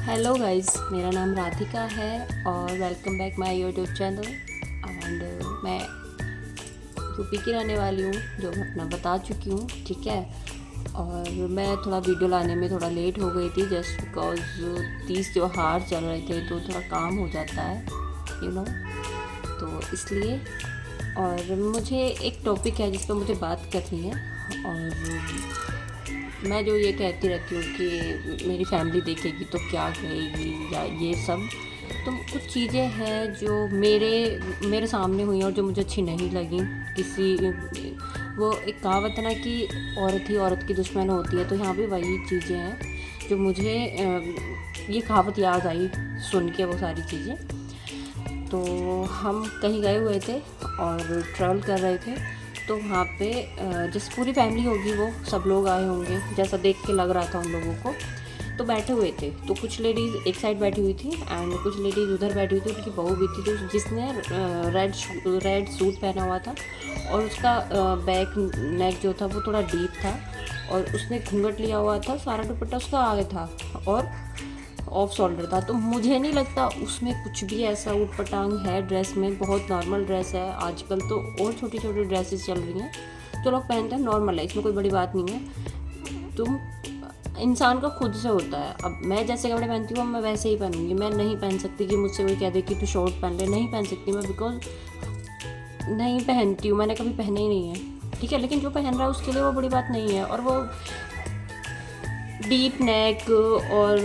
Hello guys, मेरा नाम राधिका है और welcome back my YouTube channel. And मैं यूपी की रहने वाली हूँ, जो मैं अपना बता चुकी हूँ, ठीक है। और मैं थोड़ा वीडियो लाने में थोड़ा लेट हो गई थी, जस्ट बिकॉज 30 त्योहार चल रहे थे तो थोड़ा काम हो जाता है, तो इसलिए। और मुझे एक टॉपिक है जिस पर मुझे बात करनी है। और मैं जो ये कहती रहती हूँ कि मेरी फैमिली देखेगी तो क्या कहेगी या ये सब, तो कुछ चीज़ें हैं जो मेरे सामने हुई और जो मुझे अच्छी नहीं लगी। किसी वो एक कहावत है ना कि औरत ही औरत की दुश्मन होती है, तो यहाँ भी वही चीज़ें हैं जो मुझे ये कहावत याद आई सुन के, वो सारी चीज़ें। तो हम कहीं गए हुए थे और ट्रैवल कर रहे थे, तो वहाँ पे जिस पूरी फैमिली होगी वो सब लोग आए होंगे, जैसा देख के लग रहा था उन लोगों को। तो बैठे हुए थे, तो कुछ लेडीज़ एक साइड बैठी हुई थी एंड कुछ लेडीज़ उधर बैठी हुई थी। उनकी बहू भी थी, तो जिसने रेड सूट पहना हुआ था और उसका बैक नेक जो था वो थोड़ा डीप था और उसने घूंघट लिया हुआ था, सारा दुपट्टा उसका आगे था और ऑफ शोल्डर था। तो मुझे नहीं लगता उसमें कुछ भी ऐसा ऊटपटांग है ड्रेस में, बहुत नॉर्मल ड्रेस है। आजकल तो और छोटी छोटी ड्रेसेस चल रही हैं जो लोग पहनते हैं, नॉर्मल है, इसमें कोई बड़ी बात नहीं है। तुम इंसान का खुद से होता है। अब मैं जैसे कपड़े पहनती हूँ मैं वैसे ही पहनूंगी। मैं नहीं पहन सकती कि मुझसे कोई कह दे कि तू शॉर्ट पहन ले, नहीं पहन सकती मैं, बिकॉज नहीं पहनती हूँ, मैंने कभी पहने ही नहीं है, ठीक है। लेकिन जो पहन रहा है उसके लिए वो बड़ी बात नहीं है। और वो डीप नेक और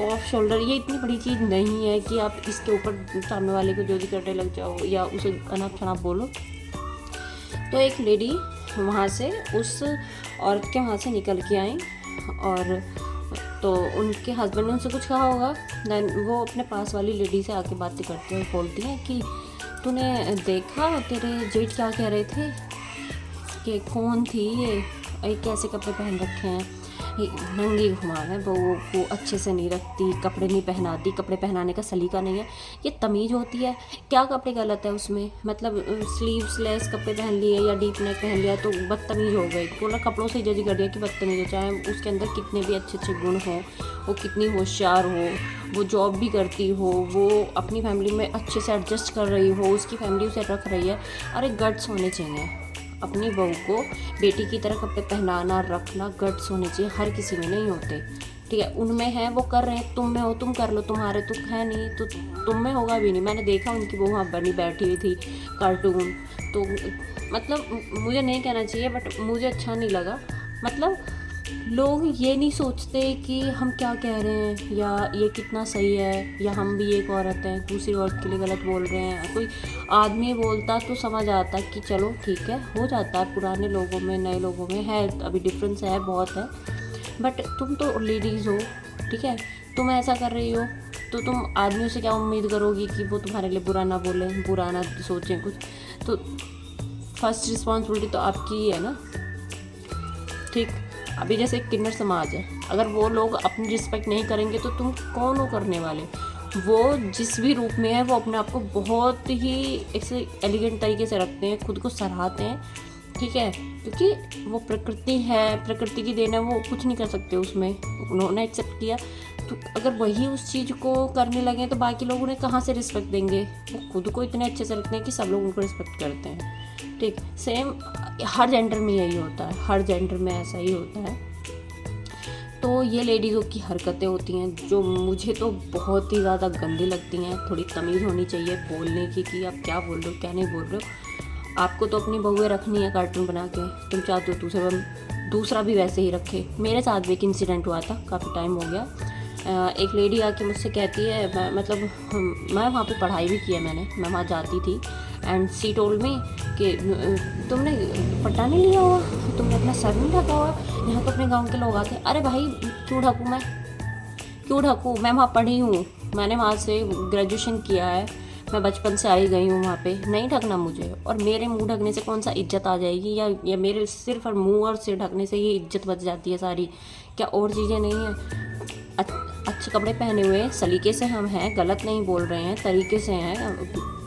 ऑफ शोल्डर ये इतनी बड़ी चीज़ नहीं है कि आप इसके ऊपर सामने वाले को जो भी करने लग जाओ या उसे अनाप शनाप बोलो। तो एक लेडी वहाँ से, उस औरत के वहाँ से निकल के आई और तो उनके हस्बैंड ने उनसे कुछ कहा होगा। देन वो अपने पास वाली लेडी से आके बातें करते हुए बोलती हैं कि तूने देखा तेरे जेठ क्या कह रहे थे, कि कौन थी ये कैसे कपड़े पहन रखे हैं, नंगी घुमावे बहू को, अच्छे से नहीं रखती, कपड़े नहीं पहनाती, कपड़े पहनाने का सलीका नहीं है, ये तमीज़ होती है क्या? कपड़े गलत है उसमें, मतलब स्लीव्सलेस कपड़े पहन लिए या डीप नेक पहन लिया तो बदतमीज़ हो गई। बोला कपड़ों से जज कर दिया कि बदतमीज़ हो, चाहे उसके अंदर कितने भी अच्छे अच्छे गुण हों, वो कितनी होशियार हो, वो जॉब भी करती हो, वो अपनी फैमिली में अच्छे से एडजस्ट कर रही हो, उसकी फैमिली उसे रख रही है। अरे गट्स होने चाहिए, अपनी बहू को बेटी की तरह कपड़े पहनाना रखना गट्स होने चाहिए। हर किसी में नहीं होते, ठीक है। उनमें है, वो कर रहे हैं, तुम में हो तुम कर लो, तुम्हारे तो है नहीं तो तुम में होगा भी नहीं। मैंने देखा उनकी बहू वहाँ बनी बैठी हुई थी कार्टून, तो मतलब मुझे नहीं कहना चाहिए बट मुझे अच्छा नहीं लगा। मतलब लोग ये नहीं सोचते कि हम क्या कह रहे हैं या ये कितना सही है, या हम भी एक औरत हैं दूसरी औरत के लिए गलत बोल रहे हैं। कोई आदमी बोलता तो समझ आता कि चलो ठीक है, हो जाता है, पुराने लोगों में नए लोगों में है, अभी डिफरेंस है, बहुत है। बट तुम तो लेडीज़ हो, ठीक है, तुम ऐसा कर रही हो तो तुम आदमियों से क्या उम्मीद करोगी कि वो तुम्हारे लिए बुरा ना बोलें, बुरा ना सोचें कुछ। तो फर्स्ट रिस्पॉन्सिबिलिटी तो आपकी ही है ना, ठीक। अभी जैसे एक किन्नर समाज है, अगर वो लोग अपनी रिस्पेक्ट नहीं करेंगे तो तुम कौन हो करने वाले। वो जिस भी रूप में है वो अपने आप को बहुत ही ऐसे एलिगेंट तरीके से रखते हैं, खुद को सराहते हैं, ठीक है, क्योंकि वो प्रकृति है, प्रकृति की देन है, वो कुछ नहीं कर सकते उसमें, उन्होंने एक्सेप्ट किया। तो अगर वही उस चीज़ को करने लगे तो बाकी लोग उन्हें कहाँ से रिस्पेक्ट देंगे। वो खुद को इतने अच्छे से रखते हैं कि सब लोग उनको रिस्पेक्ट करते हैं, ठीक। सेम हर जेंडर में यही होता है, हर जेंडर में ऐसा ही होता है। तो ये लेडीज़ों की हरकतें होती हैं जो मुझे तो बहुत ही ज़्यादा गंदी लगती हैं। थोड़ी तमीज़ होनी चाहिए बोलने की कि आप क्या बोल रहे हो क्या नहीं बोल रहे हो। आपको तो अपनी बहुएं रखनी है कार्टून बना के, तुम चाहते हो दूसरा भी वैसे ही रखे। मेरे साथ भी एक इंसिडेंट हुआ था, काफ़ी टाइम हो गया। एक लेडी आके मुझसे कहती है, मतलब मैं वहाँ पे पढ़ाई भी की है, मैं वहाँ जाती थी एंड सी टोल्ड मी कि तुमने दुपट्टा नहीं लिया हुआ, तुमने अपना सर नहीं ढका हुआ, यहाँ तो अपने गांव के लोग आते हैं। अरे भाई क्यों ढकूँ मैं, क्यों ढकूँ? मैं वहाँ पढ़ी हूँ, मैंने वहाँ से ग्रेजुएशन किया है, मैं बचपन से आई गई हूँ वहाँ पे, नहीं ढकना मुझे। और मेरे मुंह ढकने से कौन सा इज्जत आ जाएगी, या मेरे सिर्फ और मुंह और सिर ढकने से ही इज्जत बच जाती है सारी, क्या और चीज़ें नहीं हैं? अच्छे कपड़े पहने हुए सलीके से हम हैं, गलत नहीं बोल रहे हैं, तरीके से हैं,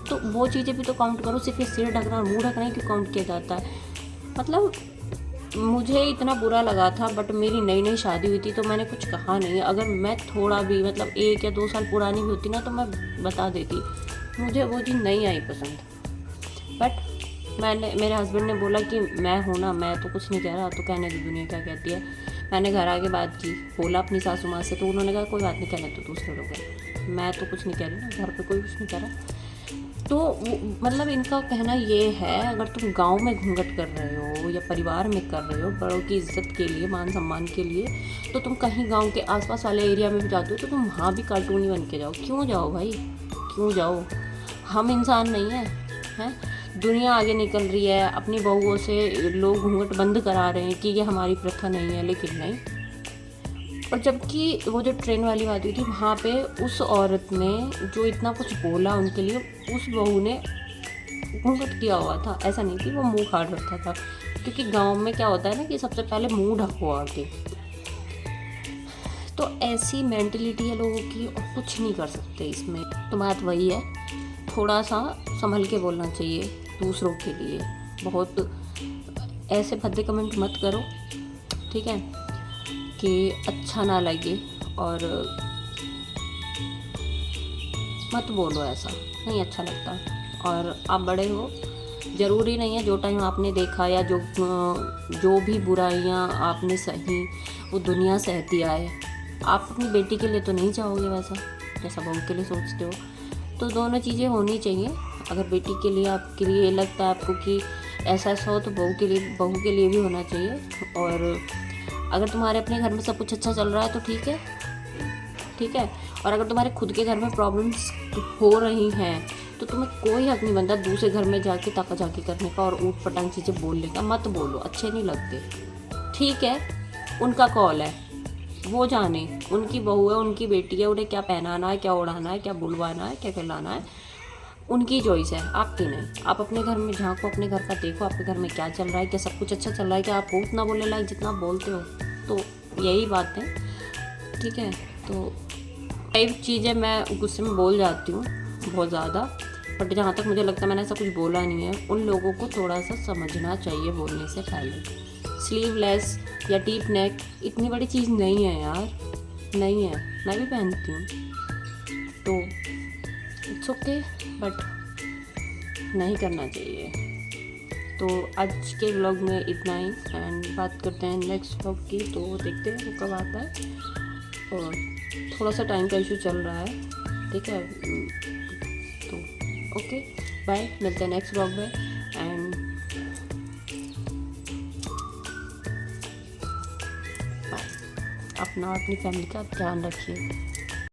तो वो चीज़ें भी तो काउंट करो। सिर्फ सिर ढकना और मुंह ढकना क्यों काउंट किया जाता है? मतलब मुझे इतना बुरा लगा था, बट मेरी नई नई शादी हुई थी तो मैंने कुछ कहा नहीं। अगर मैं थोड़ा भी मतलब 1 या 2 साल पुरानी भी होती ना तो मैं बता देती, मुझे वो चीज़ नहीं आई पसंद। बट मेरे हस्बैंड ने बोला कि मैं हूँ ना, मैं तो कुछ नहीं कह रहा, तो कहने दी दुनिया क्या कहती है। मैंने घर आके बात की, बोला अपनी सासू माँ से, तो उन्होंने कहा कोई बात नहीं, कहने तो दूसरे लोग हैं, मैं तो कुछ नहीं कह रही ना, घर पे कोई कुछ नहीं कह रहा। तो मतलब इनका कहना ये है, अगर तुम गांव में घूंघट कर रहे हो या परिवार में कर रहे हो बड़ों की इज्जत के लिए, मान सम्मान के लिए, तो तुम कहीं गांव के आसपास वाले एरिया में भी जाते हो तो तुम वहाँ भी कार्टूनी बन के जाओ। क्यों जाओ भाई, क्यों जाओ? हम इंसान नहीं हैं? दुनिया आगे निकल रही है, अपनी बहुओं से लोग घूंघट बंद करा रहे हैं कि ये हमारी प्रथा नहीं है, लेकिन नहीं। और जबकि वो जो ट्रेन वाली बात हुई थी, वहाँ पे उस औरत ने जो इतना कुछ बोला उनके लिए, उस बहू ने घूंघट किया हुआ था। ऐसा नहीं कि वो मुंह खाड़ रखा था, क्योंकि गांव में क्या होता है ना कि सबसे पहले मुंह ढको आके। तो ऐसी मेंटलिटी है लोगों की और कुछ नहीं कर सकते इसमें। तो बात वही है, थोड़ा सा संभल के बोलना चाहिए दूसरों के लिए। बहुत ऐसे भद्दे कमेंट मत करो, ठीक है, कि अच्छा ना लगे, और मत बोलो, ऐसा नहीं अच्छा लगता। और आप बड़े हो, ज़रूरी नहीं है जो टाइम आपने देखा या जो भी बुराइयां आपने सही वो दुनिया सहती आए। आप अपनी बेटी के लिए तो नहीं चाहोगे वैसा, जैसा बहू के लिए सोचते हो। तो दोनों चीज़ें होनी चाहिए। अगर बेटी के लिए आपके लिए लगता है आपको कि ऐसा ऐसा हो, तो बहू के लिए भी होना चाहिए। और अगर तुम्हारे अपने घर में सब कुछ अच्छा चल रहा है तो ठीक है, ठीक है। और अगर तुम्हारे खुद के घर में प्रॉब्लम्स हो रही हैं तो तुम्हें कोई हक नहीं बनता दूसरे घर में जाके ताका झाकी करने का और ऊट पटांग चीज़ें बोलने का। मत बोलो, अच्छे नहीं लगते। ठीक है, उनका कॉल है, वो जाने, उनकी बहू है, उनकी बेटी है, उन्हें क्या पहनाना है, क्या उड़ाना है, क्या बुलवाना है, क्या खिलाना है, उनकी चॉइस है, आपकी नहीं। आप अपने घर में झांको, अपने घर का देखो, आपके घर में क्या चल रहा है, क्या सब कुछ अच्छा चल रहा है, क्या आपको उतना बोलने लायक जितना आप बोलते हो। तो यही बात है, ठीक है। तो कई चीज़ें मैं गुस्से में बोल जाती हूँ बहुत ज़्यादा, बट जहाँ तक मुझे लगता है मैंने ऐसा कुछ बोला नहीं है। उन लोगों को थोड़ा सा समझना चाहिए बोलने से पहले। स्लीवलेस या डीप नेक इतनी बड़ी चीज़ नहीं है यार, नहीं है, मैं भी पहनती हूँ, तो इट्स ओके, बट नहीं करना चाहिए। तो आज के व्लॉग में इतना ही, एंड बात करते हैं नेक्स्ट व्लॉग की। तो देखते हैं वो कब आता है, और थोड़ा सा टाइम का इशू चल रहा है, ठीक है। तो ओके, बाय, मिलते हैं नेक्स्ट व्लॉग में, एंड बाय। अपना और अपनी फैमिली का ध्यान रखिए।